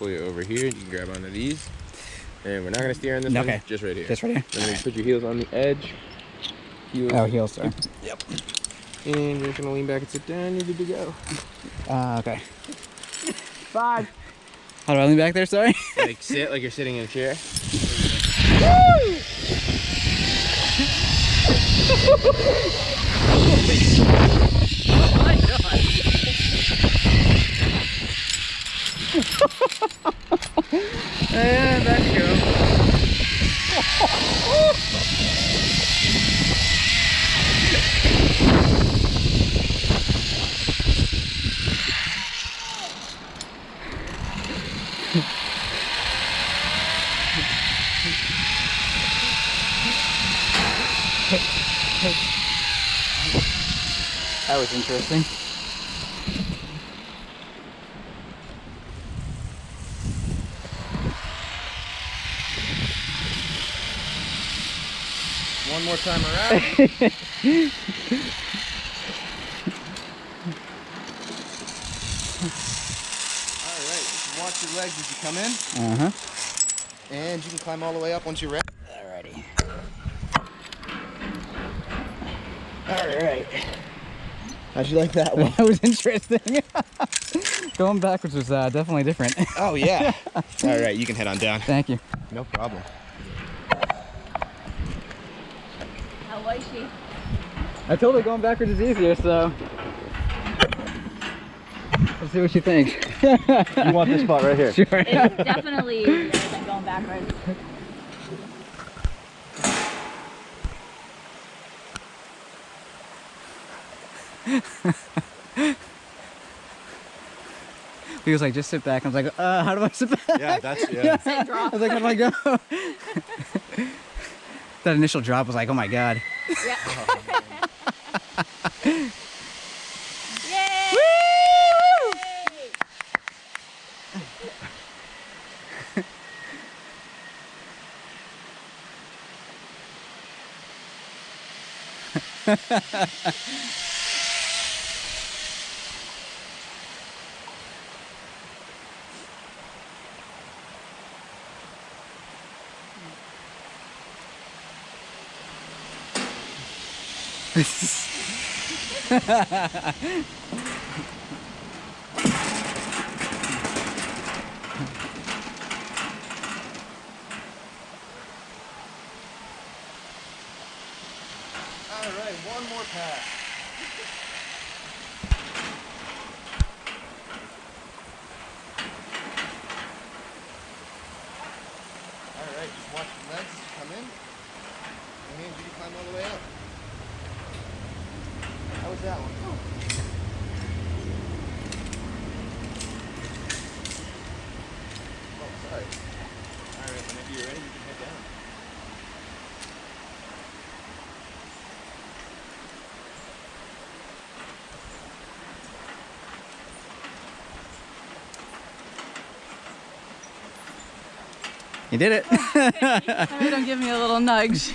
pull you over here. You can grab onto these. And we're not gonna steer on this one, just right here. Just right here. And then you put your heels on the edge. Heels. Oh, heels, sorry. Yep. And you're just gonna lean back and sit down. You're good to go. Okay. 5. How do I lean back there? Sorry. Like sit like you're sitting in a chair. Woo! Oh my god. And back you go. That was interesting. One more time around. Alright, just watch your legs as you come in. Uh-huh. And you can climb all the way up once you're ready. Alrighty. Alright. How'd you like that one? That was interesting. Going backwards was definitely different. Oh yeah. Alright, you can head on down. Thank you. No problem. How was she? I told her going backwards is easier, so let's see what she thinks. You want this spot right here? Sure. It's definitely easier than going backwards. He was like, just sit back. I was like, how do I sit back? Yeah, that's yeah. Same drop. I was like, how do I go? That initial drop was like, oh my god. Yeah. Alright, one more pass. Alright, just watch your legs come in. And you can climb all the way up. How was that one? Oh, sorry. Alright, whenever you're ready, you can head down. You did it. Don't give me a little nudge.